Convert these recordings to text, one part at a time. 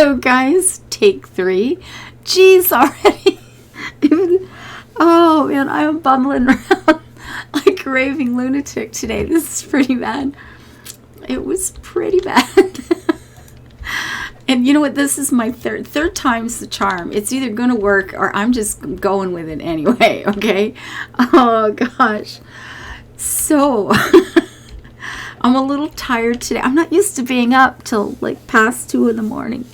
Hello, guys. Take 3. Jeez, already. Oh, man, I'm bumbling around like a raving lunatic today. This is pretty bad. It was pretty bad. And you know what? This is my third time's the charm. It's either going to work or I'm just going with it anyway, okay? Oh, gosh. So, I'm a little tired today. I'm not used to being up till like past 2 in the morning.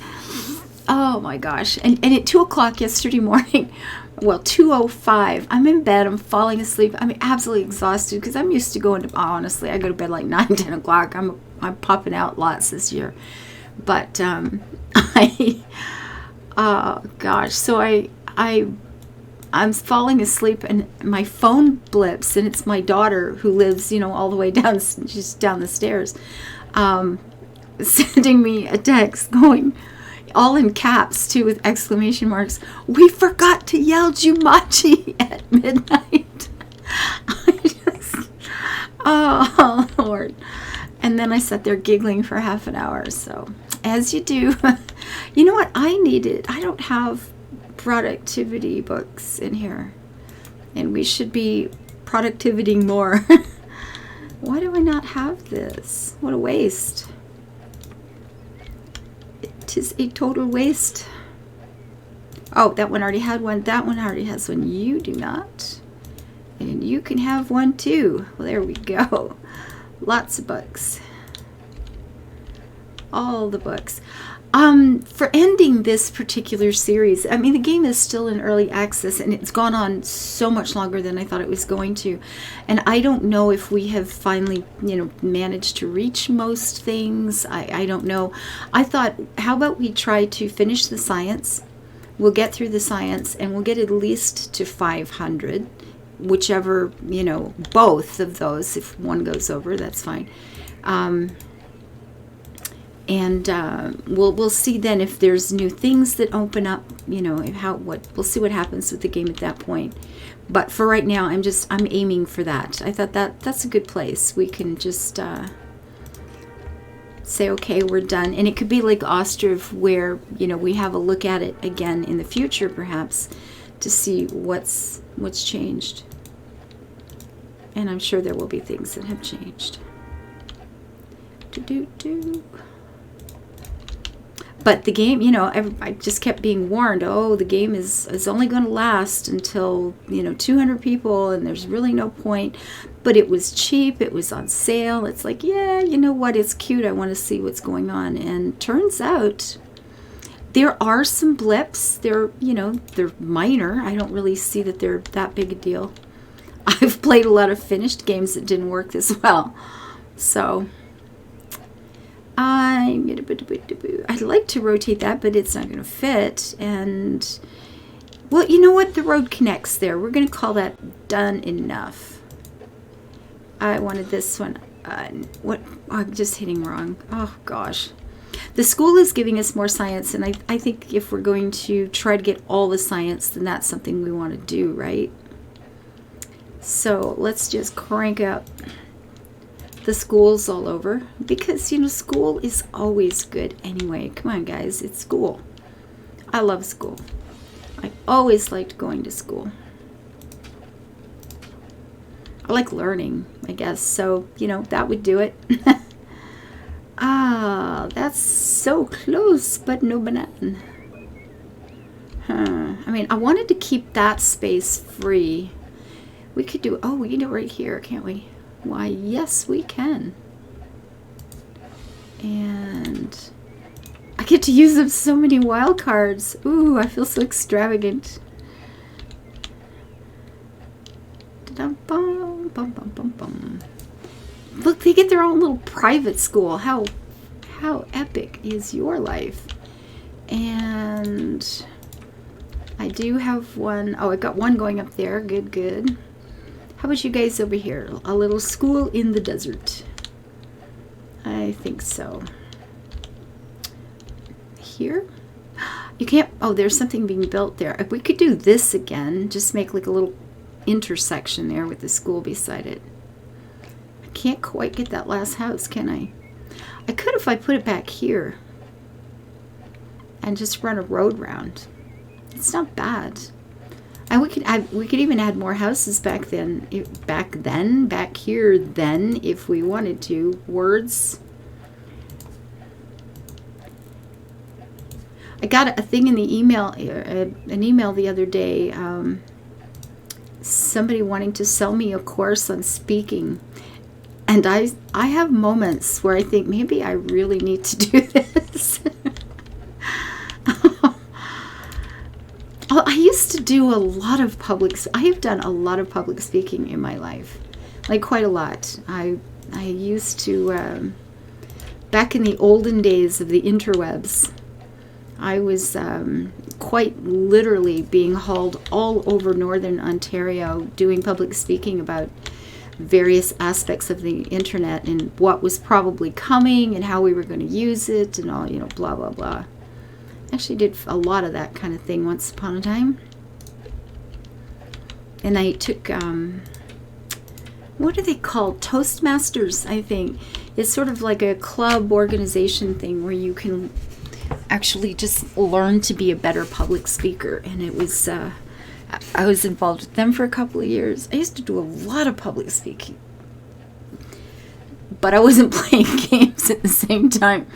Oh, my gosh. And at 2 o'clock yesterday morning, well, 2:05, I'm in bed. I'm falling asleep. I'm absolutely exhausted because I'm used to going to, honestly, I go to bed like 9, 10 o'clock. I'm popping out lots this year. But oh gosh, so I'm falling asleep and my phone blips, and it's my daughter who lives, all the way down, just down the stairs, sending me a text going, all in caps too, with exclamation marks, "We forgot to yell Jumanji at midnight." Oh Lord. And then I sat there giggling for half an hour. So, as you do. You know what? I don't have productivity books in here. And we should be productivitying more. Why do I not have this? What a waste. It is a total waste. Oh, that one already had one. That one already has one. You do not. And you can have one too. Well, there we go. Lots of books. All the books. For ending this particular series, I mean, the game is still in early access and it's gone on so much longer than I thought it was going to. And I don't know if we have finally, managed to reach most things. I don't know. I thought, how about we try to finish the science? We'll get through the science and we'll get at least to 500. Whichever, both of those. If one goes over, that's fine. And we'll see then if there's new things that open up. We'll see what happens with the game at that point. But for right now, I'm aiming for that. I thought that's a good place. We can just say, okay, we're done, and it could be like Ostrov, where we have a look at it again in the future, perhaps, to see what's changed. And I'm sure there will be things that have changed. But the game, I just kept being warned, the game is only going to last until, 200 people, and there's really no point. But it was cheap, it was on sale. It's like, yeah, you know what, it's cute, I want to see what's going on. And turns out there are some blips. They're minor. I don't really see that they're that big a deal. I've played a lot of finished games that didn't work this well. So, I'd like to rotate that, but it's not going to fit. And, well, you know what? The road connects there. We're going to call that done enough. I wanted this one. I'm just hitting wrong. Oh, gosh. The school is giving us more science, and I think if we're going to try to get all the science, then that's something we want to do, right? So let's just crank up the schools all over, because, school is always good anyway. Come on, guys, it's school. I love school. I always liked going to school. I like learning, I guess. So, that would do it. That's so close, but no banana. I mean, I wanted to keep that space free. We could do, we can do it right here, can't we? Why, yes, we can. And I get to use up so many wild cards. Ooh, I feel so extravagant. Look, they get their own little private school. How epic is your life? And I do have one. I got one going up there. Good. How about you guys over here? A little school in the desert. I think so. Here? You can't, there's something being built there. If we could do this again, just make like a little intersection there with the school beside it. I can't quite get that last house, can I? I could if I put it back here. and just run a road round. It's not bad. And we could even add more houses back here then, if we wanted to. Words. I got a thing in the email, an email the other day, somebody wanting to sell me a course on speaking. And I have moments where I think maybe I really need to do this. I used to do a lot of I have done a lot of public speaking in my life, like quite a lot. I used to, back in the olden days of the interwebs, I was quite literally being hauled all over Northern Ontario doing public speaking about various aspects of the internet and what was probably coming and how we were going to use it and all, blah, blah, blah. Actually did a lot of that kind of thing once upon a time. And I took, what are they called? Toastmasters, I think. It's sort of like a club organization thing where you can actually just learn to be a better public speaker. And it was, I was involved with them for a couple of years. I used to do a lot of public speaking. But I wasn't playing games at the same time.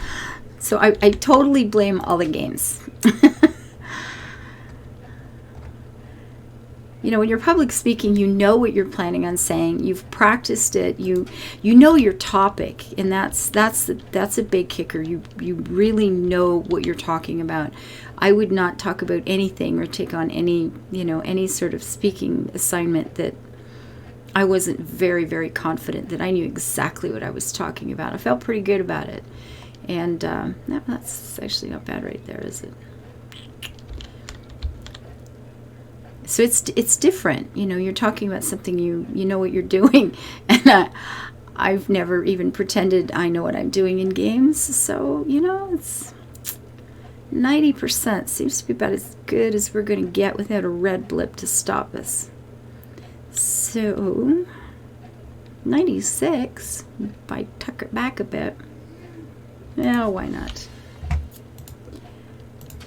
So I totally blame all the games. When you're public speaking, you know what you're planning on saying. You've practiced it. You know your topic, and that's a big kicker. You really know what you're talking about. I would not talk about anything or take on any sort of speaking assignment that I wasn't very, very confident that I knew exactly what I was talking about. I felt pretty good about it. And that's actually not bad right there, is it? So it's different. You're talking about something you know what you're doing. And I've never even pretended I know what I'm doing in games. So, it's 90% seems to be about as good as we're going to get without a red blip to stop us. So, 96, if I tuck it back a bit. Yeah, why not?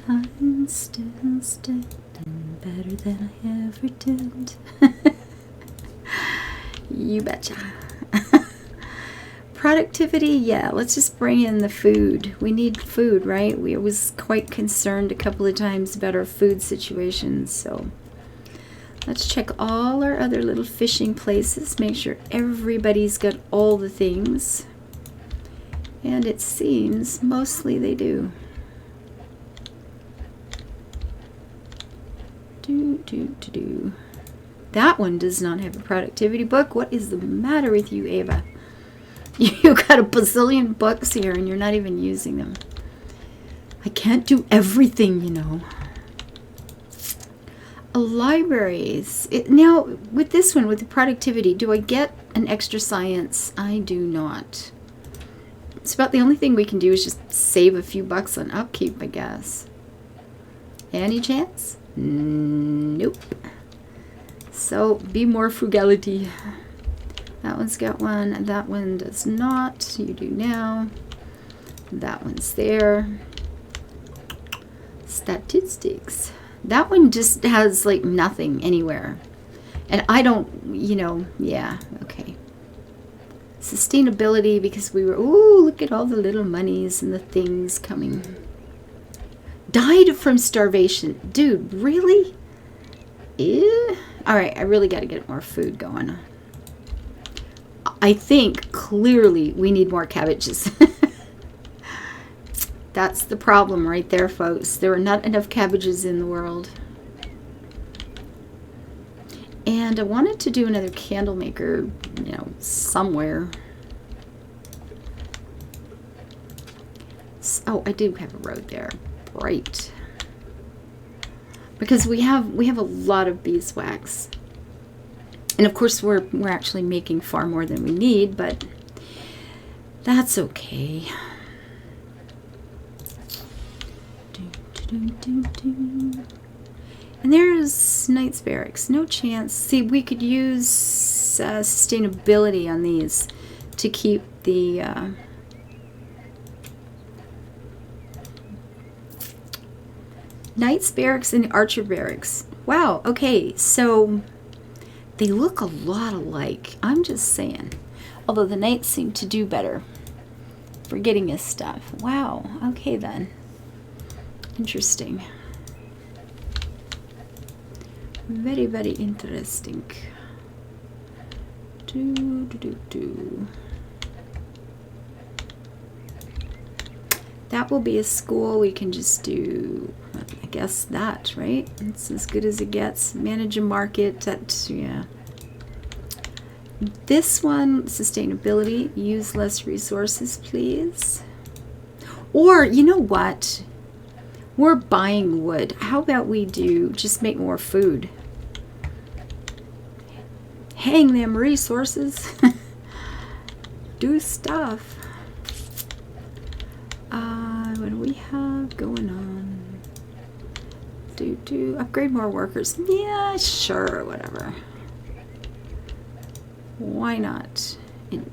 I'm still standing better than I ever did. You betcha. Productivity, yeah, let's just bring in the food. We need food, right? We was quite concerned a couple of times about our food situation, so let's check all our other little fishing places, make sure everybody's got all the things. And it seems mostly they do. That one does not have a productivity book. What is the matter with you, Ava? You got a bazillion books here and you're not even using them. I can't do everything, Libraries. Now, with this one, with the productivity, do I get an extra science? I do not. It's about the only thing we can do is just save a few bucks on upkeep, I guess. Any chance? Nope. So, be more frugality. That one's got one. That one does not. You do now. That one's there. Statistics. That one just has like nothing anywhere. And I don't, yeah, okay. Sustainability, because we were, ooh, look at all the little monies and the things coming. Died from starvation. Dude, really? Yeah. All right, I really got to get more food going. I think clearly we need more cabbages. That's the problem right there, folks. There are not enough cabbages in the world. And I wanted to do another candle maker, somewhere. Oh, I do have a road there. Right. Because we have a lot of beeswax. And of course we're actually making far more than we need, but that's okay. And there's Knight's Barracks. No chance. See, we could use sustainability on these to keep the Knights Barracks and the Archer Barracks. Wow, okay, so they look a lot alike. I'm just saying. Although the Knights seem to do better for getting us stuff. Wow, okay then. Interesting. Very, very interesting. That will be a school we can just do, I guess that, right? It's as good as it gets. Manage a market, that, yeah. This one, sustainability, use less resources, please. Or, you know what? We're buying wood. How about we do, just make more food? Hang them resources. Do stuff. What do we have going on? Do upgrade more workers. Yeah, sure, whatever. Why not?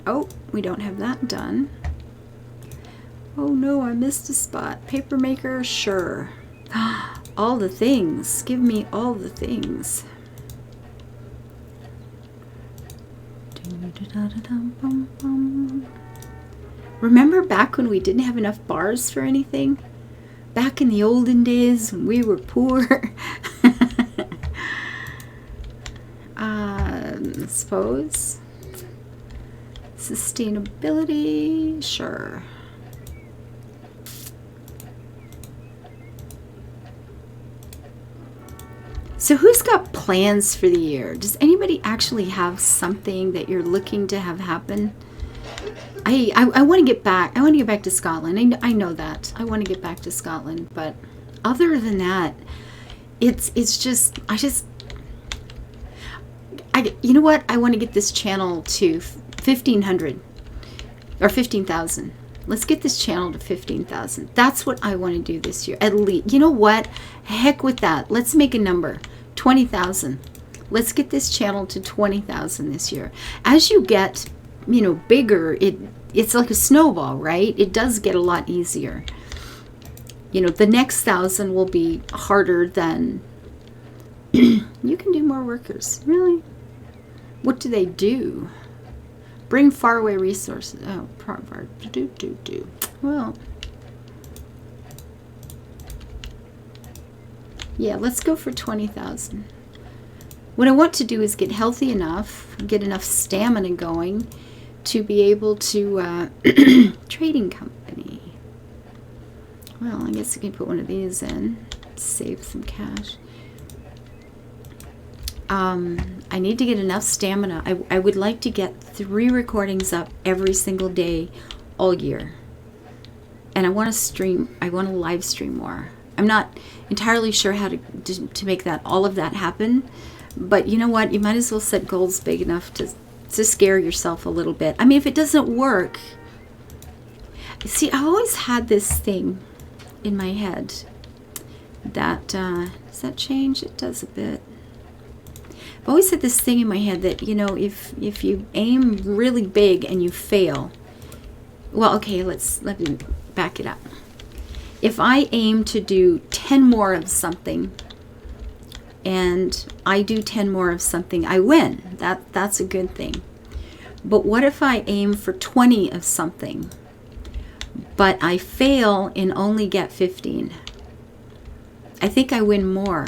Oh, we don't have that done. Oh no, I missed a spot. Paper maker, sure. All the things. Give me all the things. Remember back when we didn't have enough bars for anything? Back in the olden days when we were poor? I suppose. Sustainability, sure. So who's got plans for the year? Does anybody actually have something that you're looking to have happen? I want to get back. I want to get back to Scotland. I know that. I want to get back to Scotland. But other than that, it's just, you know what? I want to get this channel to 1,500 or 15,000. Let's get this channel to 15,000. That's what I want to do this year. At least, you know what? Heck with that. Let's make a number. 20,000. Let's get this channel to 20,000 this year. As you get, you know, bigger, it's like a snowball, right? It does get a lot easier. You know, the next 1,000 will be harder than you can do more workers. Really? What do they do? Bring faraway resources. Oh, do. Well, yeah, let's go for 20,000. What I want to do is get healthy enough, get enough stamina going to be able to trading company. Well, I guess I can put one of these in, save some cash. I need to get enough stamina. I would like to get 3 recordings up every single day all year. And I want to stream, I want to live stream more. I'm not entirely sure how to make that, all of that happen. But you know what? You might as well set goals big enough to scare yourself a little bit. I mean, if it doesn't work, see, I always had this thing in my head that, does that change? It does a bit. I've always had this thing in my head that, you know, if you aim really big and you fail, well, okay, let me back it up. If I aim to do 10 more of something and I do 10 more of something, I win. That's a good thing. But what if I aim for 20 of something, but I fail and only get 15? I think I win more.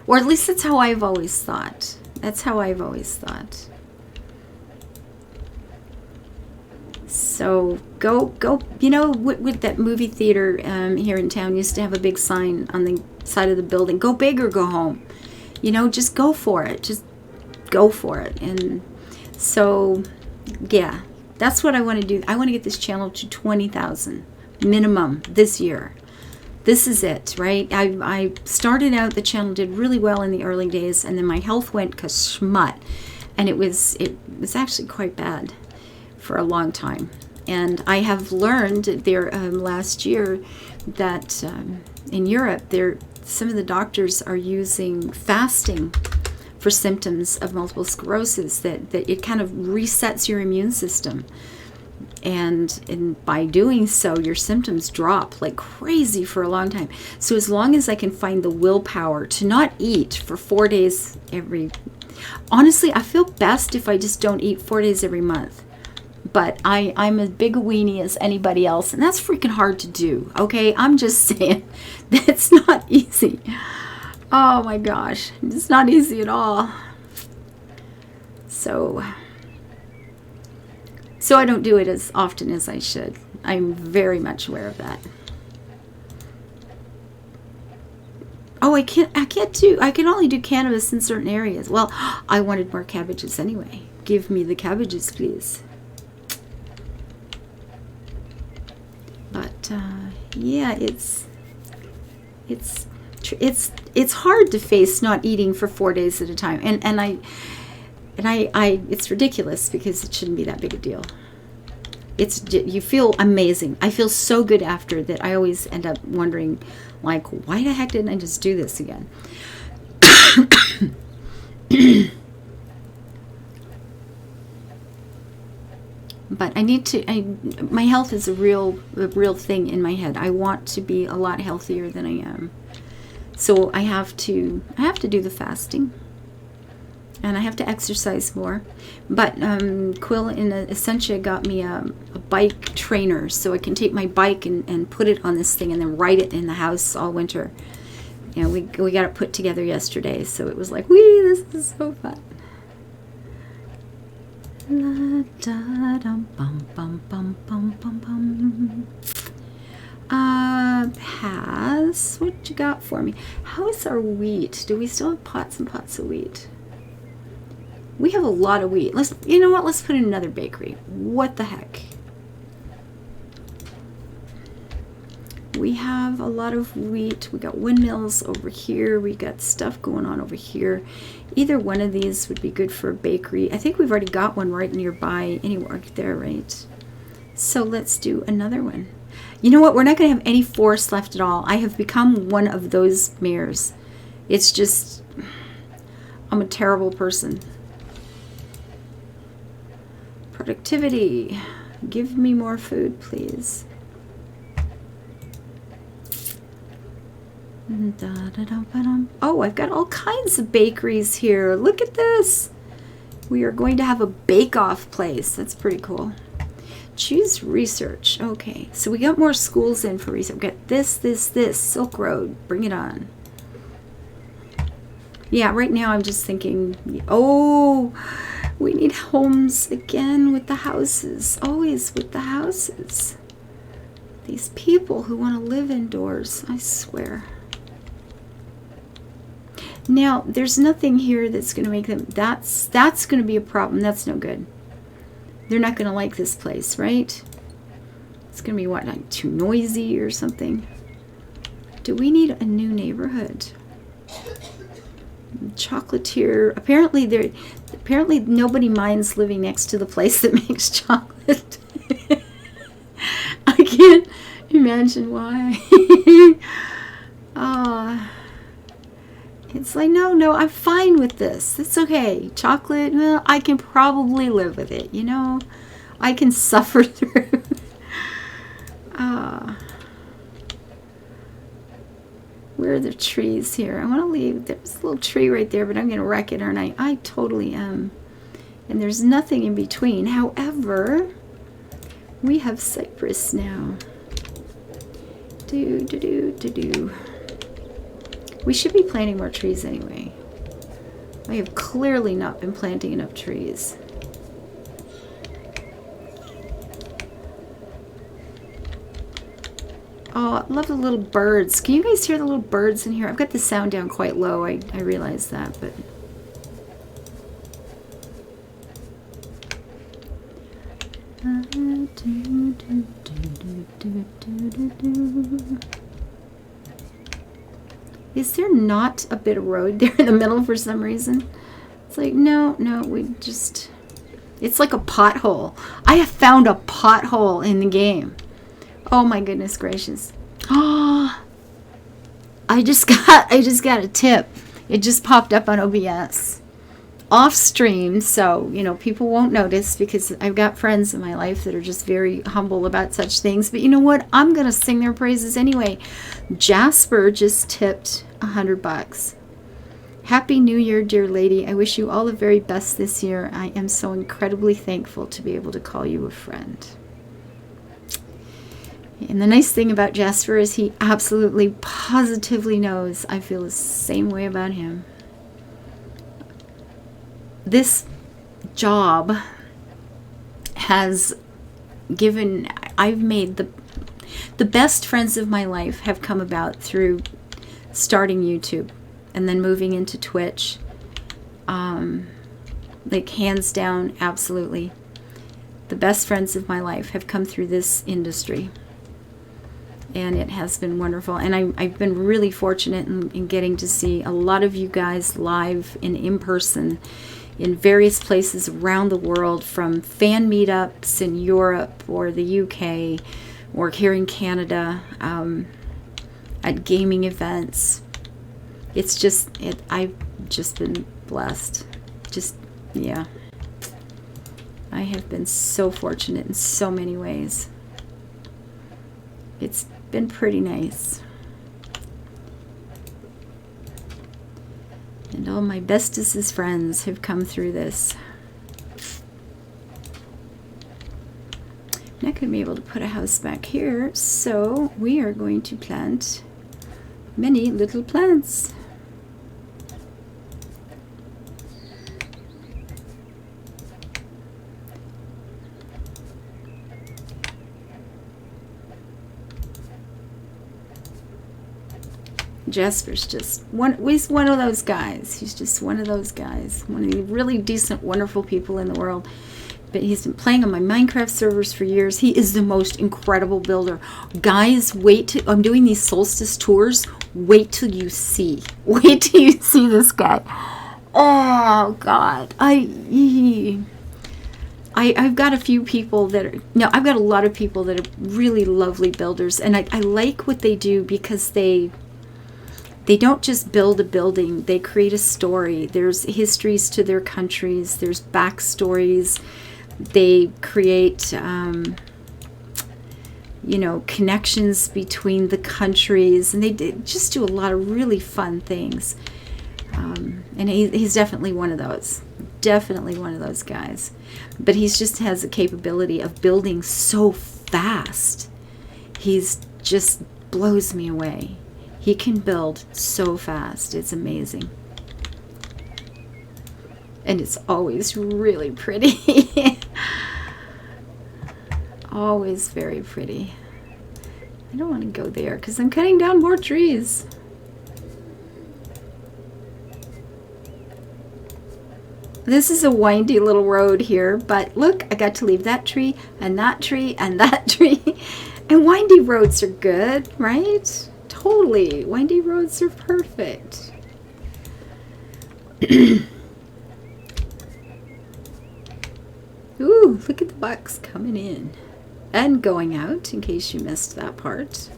Or at least that's how I've always thought. That's how I've always thought. So go, you know, with that movie theater here in town used to have a big sign on the side of the building, go big or go home. You know, just go for it. Just go for it. And so, yeah, that's what I want to do. I want to get this channel to 20,000 minimum this year. This is it, right? I started out, the channel did really well in the early days, and then my health went kashmut, and it was actually quite bad for a long time. And I have learned there last year that in Europe, some of the doctors are using fasting for symptoms of multiple sclerosis, that it kind of resets your immune system. and by doing so, your symptoms drop like crazy for a long time. So as long as I can find the willpower to not eat for 4 days honestly, I feel best if I just don't eat 4 days every month. But I'm as big a weenie as anybody else, and that's freaking hard to do, okay? I'm just saying, that's not easy. Oh my gosh, it's not easy at all. So I don't do it as often as I should. I'm very much aware of that. Oh, I can only do cannabis in certain areas. Well, I wanted more cabbages anyway. Give me the cabbages, please. But yeah, it's hard to face not eating for 4 days at a time, and I it's ridiculous because it shouldn't be that big a deal. You feel amazing. I feel so good after that. I always end up wondering, like, why the heck didn't I just do this again? But I need to. My health is a real thing in my head. I want to be a lot healthier than I am. So I have to do the fasting, and I have to exercise more. But Quill in Essentia got me a bike trainer, so I can take my bike and put it on this thing and then ride it in the house all winter. You know, we got it put together yesterday, so it was like, wee, this is so fun. La da dum bum bum bum bum bum bum. Pass. What you got for me? How is our wheat? Do we still have pots and pots of wheat? We have a lot of wheat. You know what? Let's put in another bakery. What the heck? We have a lot of wheat. We got windmills over here. We got stuff going on over here. Either one of these would be good for a bakery. I think we've already got one right nearby anywhere there, right? So let's do another one. You know what? We're not going to have any forest left at all. I have become one of those mayors. It's just, I'm a terrible person. Productivity. Give me more food, please. Oh, I've got all kinds of bakeries here. Look at this. We are going to have a bake-off place. That's pretty cool. Choose research. Okay, so we got more schools in for research. We got this. Silk Road. Bring it on. Yeah, right now I'm just thinking, oh, we need homes again with the houses. Always with the houses. These people who want to live indoors, I swear. Now, there's nothing here that's going to make them, that's going to be a problem. That's no good. They're not going to like this place, right? It's going to be, what, like too noisy or something? Do we need a new neighborhood? Chocolatier. Apparently nobody minds living next to the place that makes chocolate. I can't imagine why. It's like, no, I'm fine with this. It's okay. Chocolate, well, I can probably live with it, you know? I can suffer through. Where are the trees here? I want to leave. There's a little tree right there, but I'm going to wreck it, aren't I? I totally am. And there's nothing in between. However, we have cypress now. We should be planting more trees anyway. I have clearly not been planting enough trees. Oh, I love the little birds. Can you guys hear the little birds in here? I've got the sound down quite low. I realize that, but... Is there not a bit of road there in the middle for some reason? It's like, no, we just... It's like a pothole. I have found a pothole in the game. Oh my goodness gracious. Oh, I just got a tip. It just popped up on OBS. off stream, so, you know, people won't notice because I've got friends in my life that are just very humble about such things. But you know what? I'm going to sing their praises anyway. Jasper just tipped $100. Happy New Year, dear lady. I wish you all the very best this year. I am so incredibly thankful to be able to call you a friend. And the nice thing about Jasper is he absolutely, positively knows I feel the same way about him. This job has given, I've made the best friends of my life have come about through starting YouTube and then moving into Twitch. Like hands down, absolutely. The best friends of my life have come through this industry. And it has been wonderful. And I've been really fortunate in getting to see a lot of you guys live and in person in various places around the world, from fan meetups in Europe or the UK or here in Canada, at gaming events. It's just, I've just been blessed. Just, yeah. I have been so fortunate in so many ways. It's been pretty nice. And all my bestest of friends have come through this. I'm not going to be able to put a house back here, so we are going to plant many little plants. Jasper's just he's one of those guys. He's just one of those guys. One of the really decent, wonderful people in the world. But he's been playing on my Minecraft servers for years. He is the most incredible builder. Guys, I'm doing these solstice tours. Wait till you see. Wait till you see this guy. Oh, God. I've got a few people that are... No, I've got a lot of people that are really lovely builders. And I like what they do because they don't just build a building, they create a story. There's histories to their countries, there's backstories. They create, you know, connections between the countries, and they just do a lot of really fun things. And he's definitely one of those. Definitely one of those guys. But he just has the capability of building so fast. He's just blows me away. He can build so fast. It's amazing. And it's always really pretty. Always very pretty. I don't want to go there because I'm cutting down more trees. This is a windy little road here, but look, I got to leave that tree and that tree and that tree. And windy roads are good, right? Totally. Windy roads are perfect. Ooh, look at the bucks coming in and going out, in case you missed that part.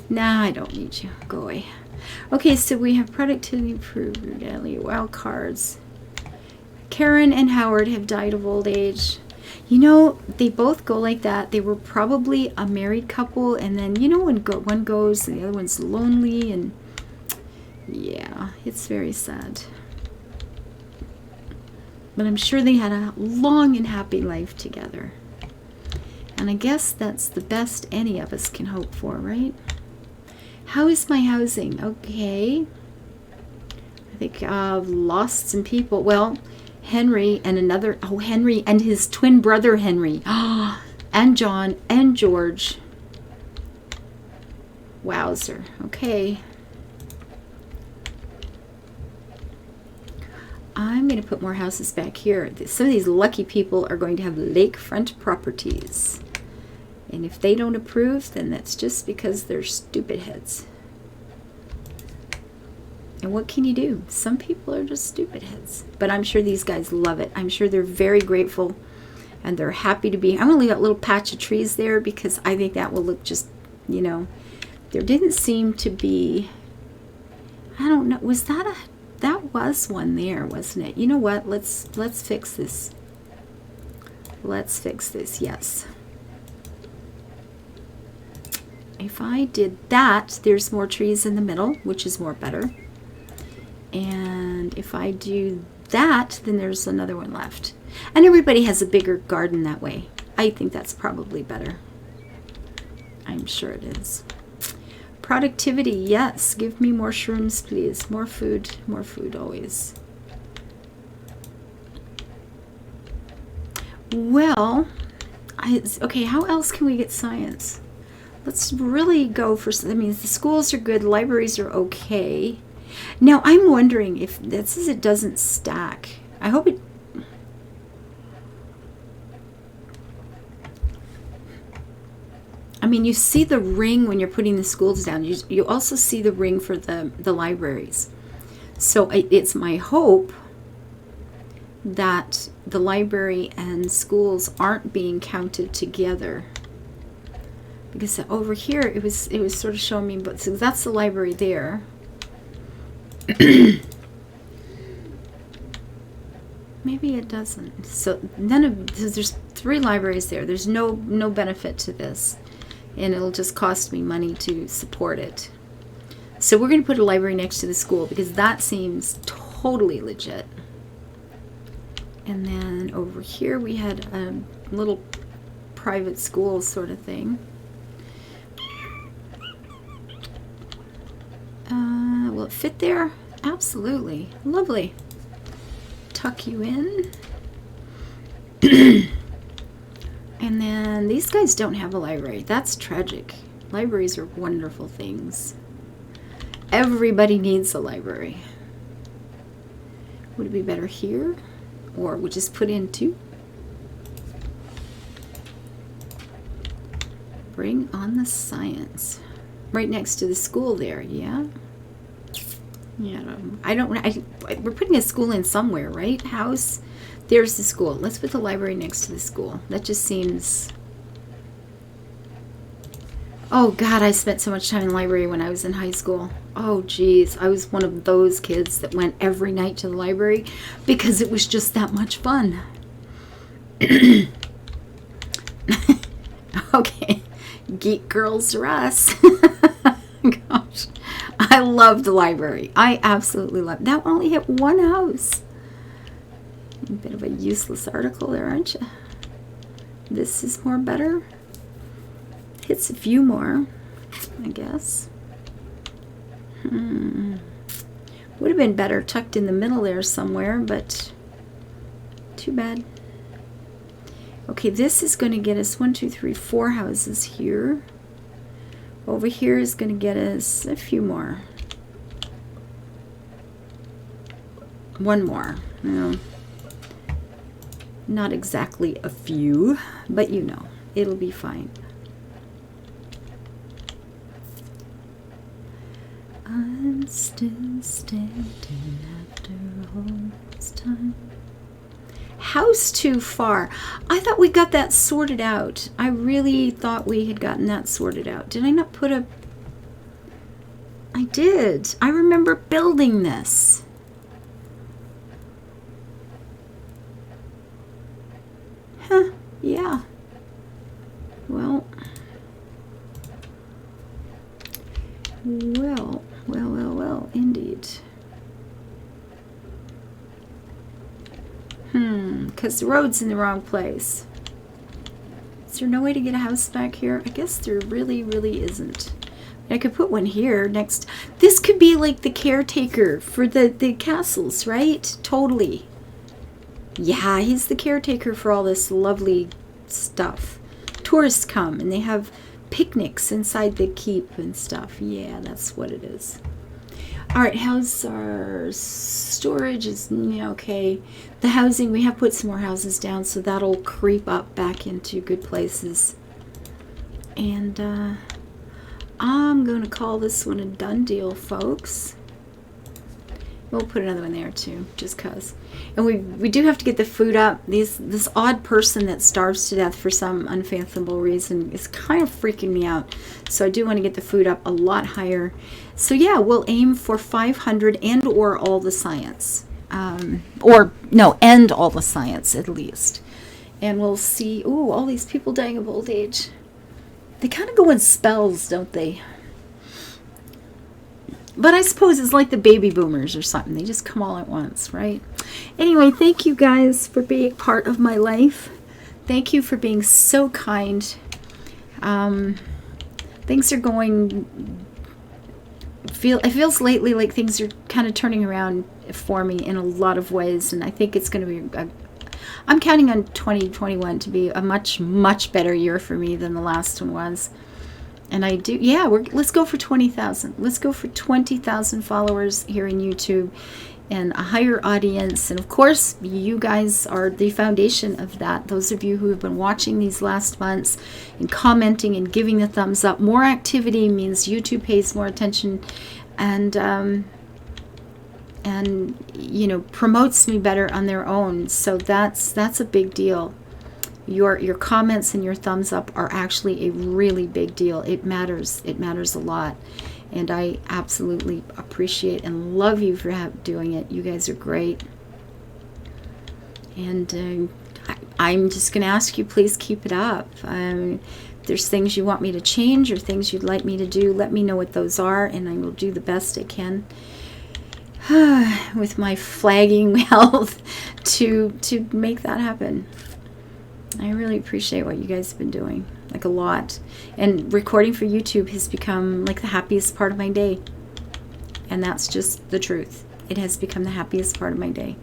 Nah, I don't need you. Go away. Okay, so we have productivity improved, daily wild cards. Karen and Howard have died of old age. You know, they both go like that. They were probably a married couple, and then, you know, when one goes and the other one's lonely, and yeah, it's very sad. But I'm sure they had a long and happy life together. And I guess that's the best any of us can hope for, right? How is my housing? Okay. I think I've lost some people. Well, Henry and Henry and his twin brother Henry. And John and George. Wowzer. Okay. I'm going to put more houses back here. Some of these lucky people are going to have lakefront properties. And if they don't approve, then that's just because they're stupid heads. And what can you do? Some people are just stupid heads. But I'm sure these guys love it. I'm sure they're very grateful. And they're happy to be. I'm going to leave that little patch of trees there because I think that will look just, you know. There didn't seem to be... I don't know. Was that that was one there, wasn't it? You know what? Let's fix this. Let's fix this. Yes. If I did that, there's more trees in the middle, which is more better. And if I do that, then there's another one left. And everybody has a bigger garden that way. I think that's probably better. I'm sure it is. Productivity, yes. Give me more shrooms, please. More food always. Well, okay, how else can we get science? Let's really go for, I mean, the schools are good, libraries are okay. Now, I'm wondering if that says it doesn't stack. I hope it... I mean, you see the ring when you're putting the schools down. You also see the ring for the libraries. So it's my hope that the library and schools aren't being counted together. Because over here, it was sort of showing me, but so that's the library there. Maybe it doesn't. So there's 3 libraries there. There's no benefit to this. And it'll just cost me money to support it. So we're going to put a library next to the school because that seems totally legit. And then over here we had a little private school sort of thing. Will it fit there? Absolutely. Lovely. Tuck you in. And then these guys don't have a library. That's tragic. Libraries are wonderful things. Everybody needs a library. Would it be better here? Or we just put in 2? Bring on the science. Right next to the school there, yeah? Yeah, we're putting a school in somewhere, right? House. There's the school. Let's put the library next to the school. That just seems... Oh, God, I spent so much time in the library when I was in high school. Oh, geez. I was one of those kids that went every night to the library because it was just that much fun. Okay. Geek girls are us. Gosh. I love the library. I absolutely love it. That only hit 1 house. A bit of a useless article there, aren't you? This is more better. Hits a few more, I guess. Would have been better tucked in the middle there somewhere, but too bad. Okay, this is going to get us 1, 2, 3, 4 houses here. Over here is going to get us a few more. 1 more. No. Not exactly a few, but you know, it'll be fine. I'm still standing after all this time. House too far. I thought we got that sorted out. I really thought we had gotten that sorted out. Did I not put a... I did. I remember building this. Huh, yeah. Well, indeed. Because the road's in the wrong place. Is there no way to get a house back here? I guess there really, really isn't. I could put one here next. This could be like the caretaker for the castles, right? Totally. Yeah, he's the caretaker for all this lovely stuff. Tourists come and they have picnics inside the keep and stuff. Yeah, that's what it is. All right, how's our storage? Is okay. The housing, we have put some more houses down, so that'll creep up back into good places. And I'm going to call this one a done deal, folks. We'll put another one there too, just cause. And we do have to get the food up. This odd person that starves to death for some unfathomable reason is kind of freaking me out. So I do want to get the food up a lot higher. So yeah, we'll aim for 500 and or all the science. Or no, end all the science at least. And we'll see. Ooh, all these people dying of old age. They kind of go in spells, don't they? But I suppose it's like the baby boomers or something. They just come all at once, right? Anyway, thank you guys for being part of my life. Thank you for being so kind. Things are going... It feels lately like things are kind of turning around for me in a lot of ways. And I think it's going to be... I'm counting on 2021 to be a much, much better year for me than the last one was. And I do, yeah, let's go for 20,000. Let's go for 20,000 followers here in YouTube and a higher audience. And of course, you guys are the foundation of that. Those of you who have been watching these last months and commenting and giving the thumbs up. More activity means YouTube pays more attention and you know, promotes me better on their own. So that's a big deal. Your comments and your thumbs up are actually a really big deal. It matters. It matters a lot. And I absolutely appreciate and love you for doing it. You guys are great. And I'm just going to ask you, please keep it up. If there's things you want me to change or things you'd like me to do, let me know what those are, and I will do the best I can with my flagging health to make that happen. I really appreciate what you guys have been doing, like a lot. And recording for YouTube has become like the happiest part of my day. And that's just the truth. It has become the happiest part of my day.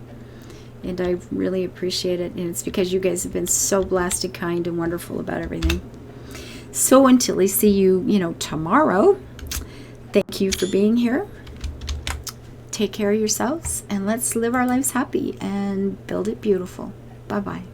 And I really appreciate it. And it's because you guys have been so blasted kind and wonderful about everything. So until I see you, tomorrow, thank you for being here. Take care of yourselves and let's live our lives happy and build it beautiful. Bye-bye.